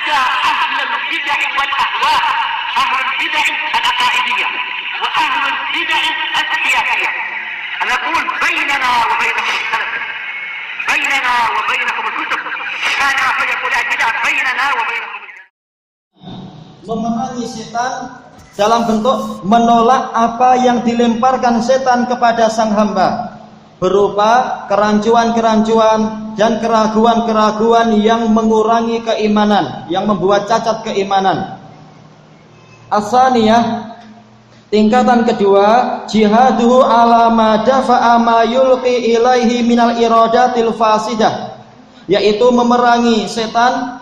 حتى أهل البدع والأهواء، أهل البدع العقائدية وأهل البدع السياسية. أنا أقول بيننا وبينكم السلف، بيننا وبينكم الكتب، كان فيقول البدع بيننا وبينكم السلف. Memerangi setan dalam bentuk menolak apa yang dilemparkan setan kepada sang hamba, berupa kerancuan-kerancuan dan keraguan-keraguan yang mengurangi keimanan, yang membuat cacat keimanan. As-saniyah, tingkatan kedua, jihaduhu ala ma dafa'a ma yulqi ilaihi minal iradatil fasidah, yaitu memerangi setan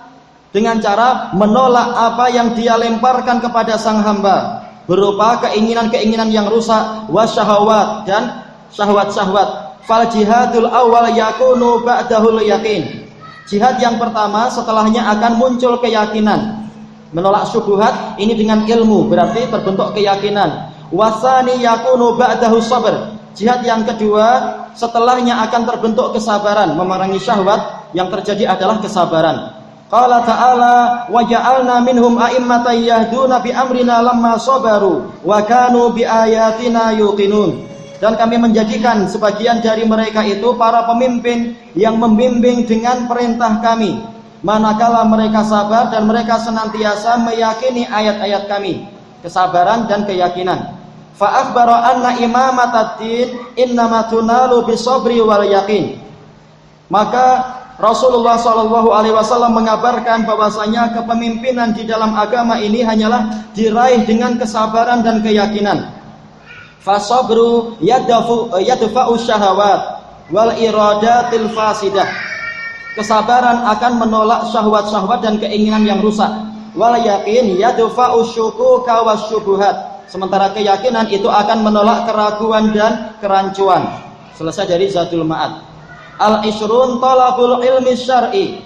dengan cara menolak apa yang dia lemparkan kepada sang hamba, berupa keinginan-keinginan yang rusak, wasyahawat dan syahwat-syahwat. Fal jihadul awal yakunu ba'dahul yakin. Jihad yang pertama setelahnya akan muncul keyakinan. Menolak syubhat ini dengan ilmu, berarti terbentuk keyakinan. Wasani yakunu ba'dahu sabr. Jihad yang kedua setelahnya akan terbentuk kesabaran. Memerangi syahwat yang terjadi adalah kesabaran. Qala ta'ala wa ja'alna minhum a'immatan yahduna bi amrina lamma sabaru wa kanu bi ayatina yuqinun. Dan kami menjadikan sebagian dari mereka itu para pemimpin yang membimbing dengan perintah kami, manakala mereka sabar dan mereka senantiasa meyakini ayat-ayat kami. Kesabaran dan keyakinan. Fa akhbara anna imamatad-din innama tunalu bisabri wal yaqin. Maka Rasulullah SAW mengabarkan bahwasanya kepemimpinan di dalam agama ini hanyalah diraih dengan kesabaran dan keyakinan. Fasabru yadfa'u syahawat wal iradatil fasidah. Kesabaran akan menolak syahwat-syahwat dan keinginan yang rusak. Wal yaqin yadfa'u syukuka wasyubuhat. Sementara keyakinan itu akan menolak keraguan dan kerancuan. Selesai dari Zadul Ma'ad. Al-ishrun talabul ilmi syar'i.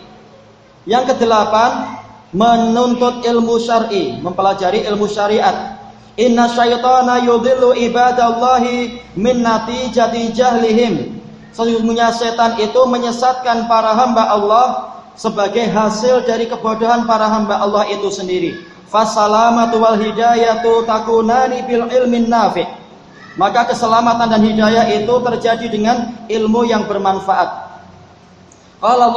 Yang kedelapan, menuntut ilmu syar'i, mempelajari ilmu syariat. Inna syaitana yudhillu ibadallahi min natijati jahlihim. Sesungguhnya setan itu menyesatkan para hamba Allah sebagai hasil dari kebodohan para hamba Allah itu sendiri. Fasalamatu wal hidayatu takunani bil ilmin nafi'. Maka keselamatan dan hidayah itu terjadi dengan ilmu yang bermanfaat. Allah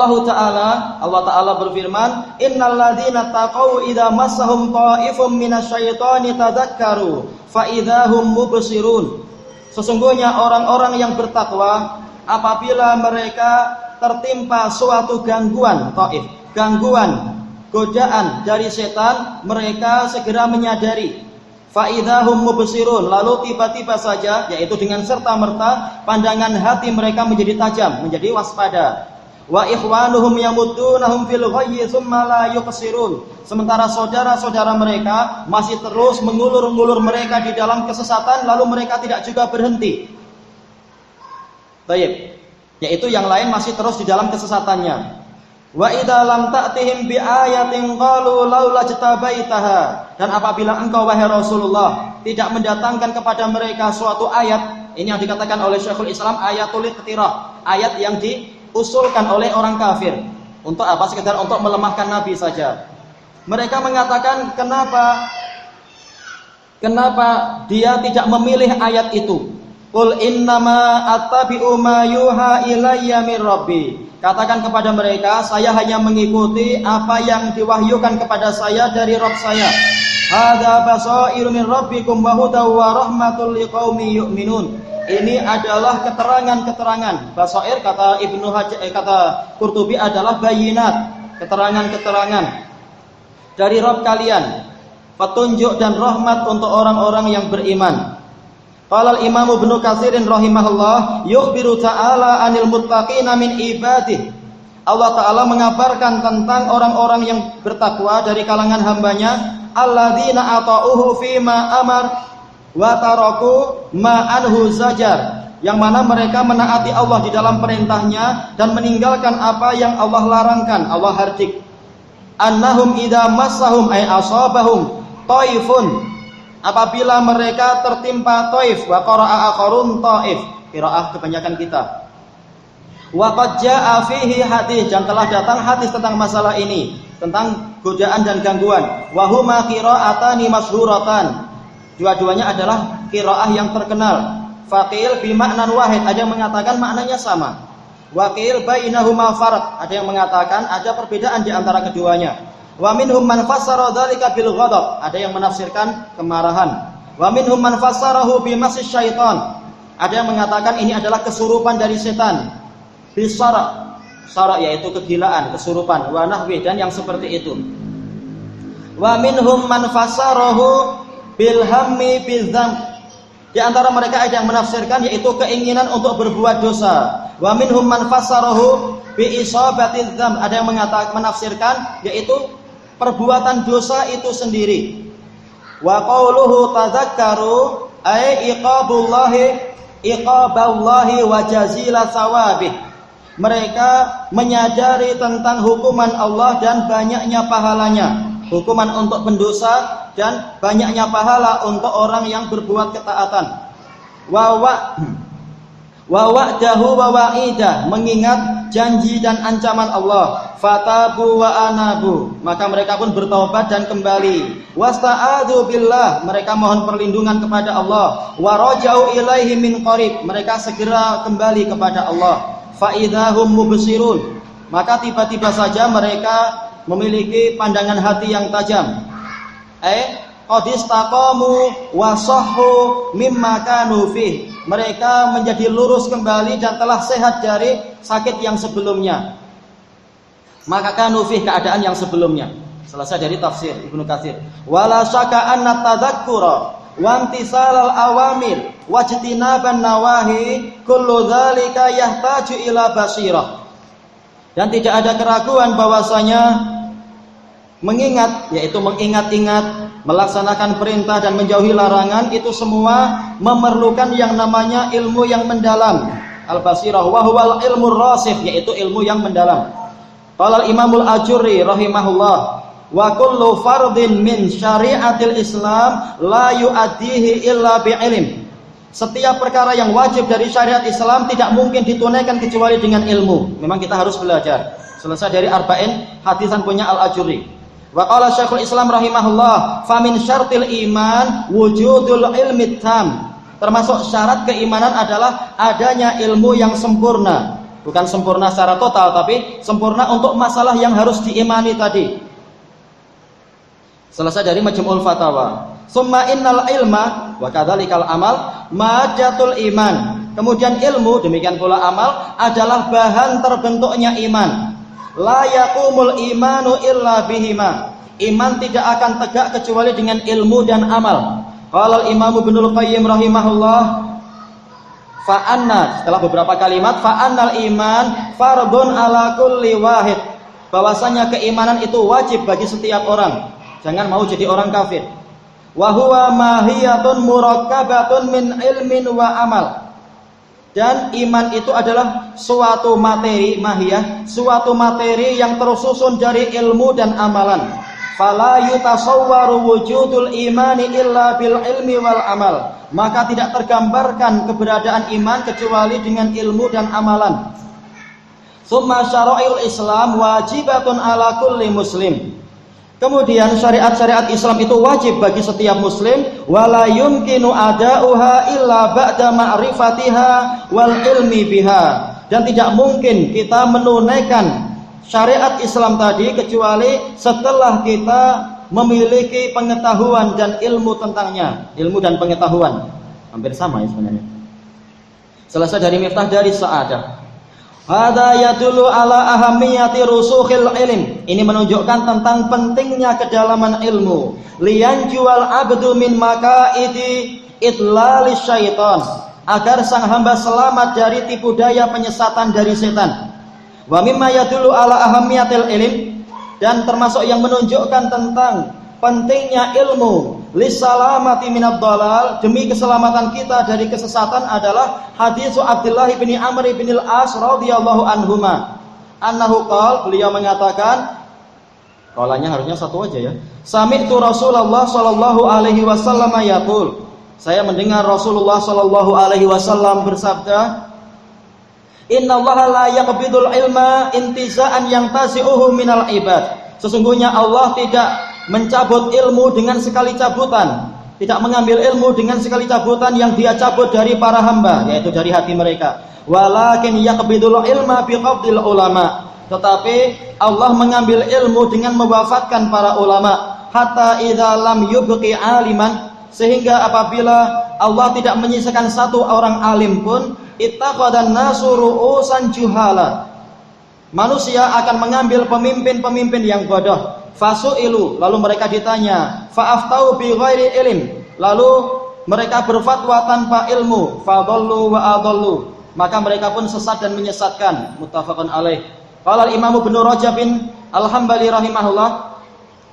Ta'ala berfirman, Innal ladzina taqaw idza massahum ta'ifum minasyaitani tadzakkaru fa idzahum mubsirun. Sesungguhnya orang-orang yang bertakwa apabila mereka tertimpa suatu gangguan ta'if, gangguan, godaan dari setan, mereka segera menyadari. Fa'idahum mubsirun, lalu tiba-tiba saja, yaitu dengan serta-merta pandangan hati mereka menjadi tajam, menjadi waspada. Wa ikhwanuhum yamuddunahum fil ghayyi tsumma la yuqsirun. Sementara saudara-saudara mereka masih terus mengulur-ngulur mereka di dalam kesesatan, lalu mereka tidak juga berhenti. Baik, yaitu yang lain masih terus di dalam kesesatannya. Wa idza lam ta'tihim bi ayatin qalu laula jtabaitaha. Dan apabila engkau wahai Rasulullah tidak mendatangkan kepada mereka suatu ayat, ini yang dikatakan oleh Syekhul Islam ayatul iqtirah, ayat yang diusulkan oleh orang kafir. Untuk apa? Sekedar untuk melemahkan Nabi saja. Mereka mengatakan kenapa dia tidak memilih ayat itu? Qul innama attabi'u ma yuha ilayya mir rabbi. Katakan kepada mereka, saya hanya mengikuti apa yang diwahyukan kepada saya dari Rabb saya. Hadza basairu min rabbikum wa hudaw wa rahmatul liqaumi yu'minun. Ini adalah keterangan-keterangan. Basair kata Ibnu Hajar, kata Qurtubi adalah bayinat, keterangan-keterangan dari Rabb kalian. Petunjuk dan rahmat untuk orang-orang yang beriman. Qala al-Imam Ibnu Katsirin rahimahullah, yukhbiru ta'ala 'anil muttaqina min ibadihi. Allah Ta'ala mengabarkan tentang orang-orang yang bertakwa dari kalangan hambanya, alladzina ata'uhu fima amar wa taraku ma anhu zajar, yang mana mereka menaati Allah di dalam perintahnya dan meninggalkan apa yang Allah larangkan, Allah hardik. Annahum idza massahum ay asabahum taifun, apabila mereka tertimpa taif, wa qara'a akharun taif, qiraah kebanyakan kita. Wa qad jaa'a fihi hadis, dan telah datang hadis tentang masalah ini. tentang godaan dan gangguan. Wa huma qira'atani masyhuratan. Dua-duanya adalah qiraah yang terkenal. Faqil bi ma'nan wahid, ada yang mengatakan maknanya sama. Waqil bainahuma farq, ada yang mengatakan ada perbedaan di antara keduanya. Wa minhum man fassara dzalika bil ghadab, ada yang menafsirkan kemarahan. Wa minhum man fassarahu bi masis syaitan, ada yang mengatakan ini adalah kesurupan dari setan. Bisara, sara yaitu kegilaan, kesurupan, wa nahwi dan yang seperti itu. Wa minhum man fassarahu bil hammi bidzam, di antara mereka ada yang menafsirkan yaitu keinginan untuk berbuat dosa. Wa minhum man fassarahu bi isabatiz dzam, ada yang menafsirkan yaitu perbuatan dosa itu sendiri. Wa qauluhu tadzakkaru ay iqaballahi wa jazila thawabih, mereka menyadari tentang hukuman Allah dan banyaknya pahalanya, hukuman untuk pendosa dan banyaknya pahala untuk orang yang berbuat ketaatan. Wa wa'dahu wa wa'idah, mengingat janji dan ancaman Allah. Fatabu wa anabu, maka mereka pun bertaubat dan kembali. Wasta'adzu billah, mereka mohon perlindungan kepada Allah. Wa raja'u ilaihi min qarib, mereka segera kembali kepada Allah. Fa idzahum mubsirun, maka tiba-tiba saja mereka memiliki pandangan hati yang tajam. Qad istaqamu wa sahhu mimma kanu fih, mereka menjadi lurus kembali dan telah sehat dari sakit yang sebelumnya. Maka kanu fih, keadaan yang sebelumnya. Selesai dari tafsir Ibnu Katsir. Wala syaka anna tadzakkura wa imtisalal awamir wajtinaban nawahi kullu dzalika yahtaju ila basirah. Dan tidak ada keraguan bahwasanya mengingat, yaitu mengingat-ingat, melaksanakan perintah dan menjauhi larangan, itu semua memerlukan yang namanya ilmu yang mendalam. Al-basirah wa huwal ilmu rasih, yaitu ilmu yang mendalam. Qala al-Imamul Ajurri rahimahullah, wa kullu fardin min syariatil Islam la yu'addihi illa bi'ilm. Setiap perkara yang wajib dari syariat Islam tidak mungkin ditunaikan kecuali dengan ilmu. Memang kita harus belajar. Selesai dari arba'in hadisan punya Al-Ajurri. Wa qala Syekhul Islam rahimahullah, fa min syartil iman wujudul ilmi tam. Termasuk syarat keimanan adalah adanya ilmu yang sempurna. Bukan sempurna secara total, tapi sempurna untuk masalah yang harus diimani tadi. Selesai dari Majmu'ul Fatawa. Summa innal ilma wa kadzalikal amal majatul iman. Kemudian ilmu, demikian pula amal, adalah bahan terbentuknya iman. La yaqumul imanu illa bihima. Iman tidak akan tegak kecuali dengan ilmu dan amal. Qala al-Imam Ibnul Qayyim rahimahullah, fa'anna, setelah beberapa kalimat, fa'annal iman fardun ala kulli wahid, bahwasanya keimanan itu wajib bagi setiap orang. Jangan mau jadi orang kafir. Wa huwa mahiyatun murakkabatun min ilmin wa amal. Dan iman itu adalah suatu materi, mahiyah, suatu materi yang tersusun dari ilmu dan amalan. Fala yutasawwaru wujudul imani illa bil ilmi wal amal. Maka tidak tergambarkan keberadaan iman kecuali dengan ilmu dan amalan. Summa syara'il Islam wajibatun ala kulli muslim. Kemudian syariat-syariat Islam itu wajib bagi setiap muslim. Wala yumkinu ada'uha illa ba'da ma'rifatiha wal ilmi biha. Dan tidak mungkin kita menunaikan syariat Islam tadi kecuali setelah kita memiliki pengetahuan dan ilmu tentangnya. Ilmu dan pengetahuan hampir sama ya sebenarnya. Selesai dari Miftah dari Sa'adah. Hada yadullu ala ahamiyati rusukhil ilm. Ini menunjukkan tentang pentingnya kedalaman ilmu. Liyanjual abdu min makaidi idlalis syaitan, agar sang hamba selamat dari tipu daya penyesatan dari setan. Wa mimma yadullu ala ahamiyatil ilm, dan termasuk yang menunjukkan tentang pentingnya ilmu lisalamati minad dhalal, demi keselamatan kita dari kesesatan, adalah hadis Abdullah bin Amr bin al-As radhiyallahu anhuma annahu qala, beliau mengatakan, qalanya harusnya satu aja ya, sami'tu Rasulullah sallallahu alaihi wasallam yaqul, saya mendengar Rasulullah sallallahu alaihi wasallam bersabda, innallaha la yaqbidul ilma intiza'an yantazi'uhu minal ibad. Sesungguhnya Allah tidak mencabut ilmu dengan sekali cabutan, tidak mengambil ilmu dengan sekali cabutan yang Dia cabut dari para hamba, yaitu dari hati mereka. Walakin yaqbidul ilma biqabdil ulama. Tetapi Allah mengambil ilmu dengan mewafatkan para ulama. Hatta idza lam yubqi aliman, sehingga apabila Allah tidak menyisakan satu orang alim pun, ittaqadan nasu ru'usan juhala. Manusia akan mengambil pemimpin-pemimpin yang bodoh. Fasu'ilu, lalu mereka ditanya, fa'aftau bi ghairi ilm, lalu mereka berfatwa tanpa ilmu. Fadallu wa adallu, maka mereka pun sesat dan menyesatkan. Muttafaqun alaih. Qala al-Imam Ibnu Rajab al-Hambali rahimahullah,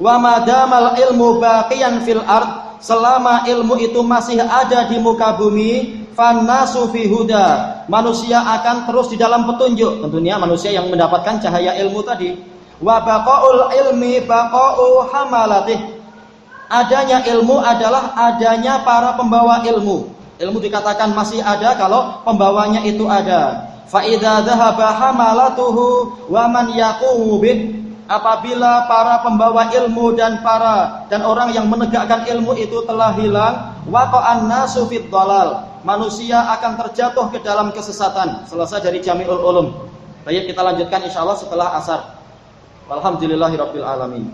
wa madamal ilmu baqiyan fil ard, selama ilmu itu masih ada di muka bumi, fannasu fi huda, manusia akan terus di dalam petunjuk. Tentunya manusia yang mendapatkan cahaya ilmu tadi. Wa baqaul ilmi baqau hamalatih, adanya ilmu adalah adanya para pembawa ilmu. Ilmu dikatakan masih ada kalau pembawanya itu ada. Fa idza dhahaba hamalatuhu wa man yaqumu bih, apabila para pembawa ilmu dan orang yang menegakkan ilmu itu telah hilang, waqa'an nasu fid dhalal, manusia akan terjatuh ke dalam kesesatan. Selesai dari Jami'ul Ulum. Baik, kita lanjutkan insyaallah setelah asar. Walhamdulillahirabbil alamin.